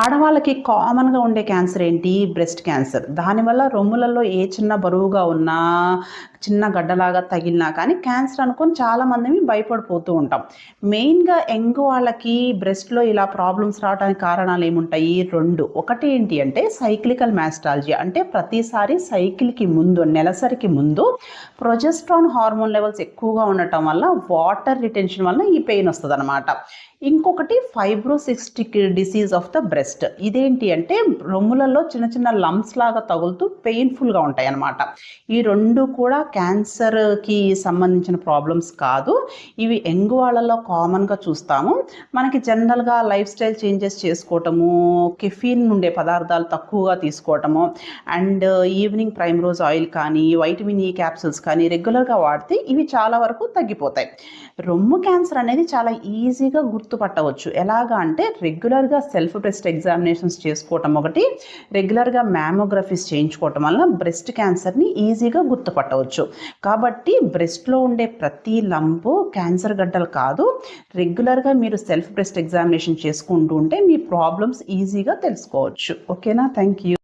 ఆడవాళ్ళకి కామన్‌గా ఉండే క్యాన్సర్ ఏంటి? Breast cancer. దానివల్ల రొమ్ములలో ఏ చిన్న బరువుగా ఉన్నా, చిన్న గడ్డలాగా తగిలినా కానీ క్యాన్సర్ అనుకోని చాలామందిమి భయపడిపోతూ ఉంటాం. మెయిన్‌గా యంగ్ వాళ్ళకి బ్రెస్ట్‌లో ఇలా ప్రాబ్లమ్స్ రావడానికి కారణాలేముంటాయి? 2. ఒకటి ఏంటి అంటే సైక్లికల్ మాస్టాల్జియా. అంటే ప్రతిసారి సైకిల్‌కి ముందు, నెలసరికి ముందు ప్రొజెస్ట్రాన్ హార్మోన్ లెవెల్స్ ఎక్కువగా ఉండటం వల్ల వాటర్ రిటెన్షన్ వలన ఈ పెయిన్ వస్తదనమాట. ఇంకొకటి fibrocystic disease of the breast. ఇదేంటి అంటే రొమ్ములలో చిన్న చిన్న లంప్స్ లాగా తగులుతూ పెయిన్‌ఫుల్‌గా ఉంటాయన్నమాట. ఈ 2 కూడా క్యాన్సర్‌కి సంబంధించిన ప్రాబ్లమ్స్ కాదు. ఇవి యంగ్ వాళ్ళలో కామన్‌గా చూస్తాము. మనకి జనరల్‌గా లైఫ్ స్టైల్ చేంజెస్ చేసుకోవటము, కెఫీన్ ఉండే పదార్థాలు తక్కువగా తీసుకోవటము and evening primrose oil కానీ, వైటమిన్ ఈ క్యాప్సూల్స్ కానీ రెగ్యులర్‌గా వాడితే ఇవి చాలా వరకు తగ్గిపోతాయి. రొమ్ము క్యాన్సర్ అనేది చాలా ఈజీగా గుర్తుపట్టవచ్చు. ఎలాగా అంటే రెగ్యులర్‌గా సెల్ఫ్ బ్రెస్ట్ ఎగ్జామినేషన్స్ చేసుకోవటం ఒకటి, రెగ్యులర్‌గా మ్యామోగ్రఫీస్ చేయించుకోవటం వల్ల బ్రెస్ట్ క్యాన్సర్‌ని ఈజీగా గుర్తుపట్టవచ్చు. కాబట్టి బ్రెస్ట్‌లో ఉండే ప్రతి లంపు క్యాన్సర్ గడ్డలు కాదు. రెగ్యులర్‌గా మీరు సెల్ఫ్ బ్రెస్ట్ ఎగ్జామినేషన్ చేసుకుంటూ ఉంటే మీ ప్రాబ్లమ్స్ ఈజీగా తెలుసుకోవచ్చు. ఓకేనా? Thank you.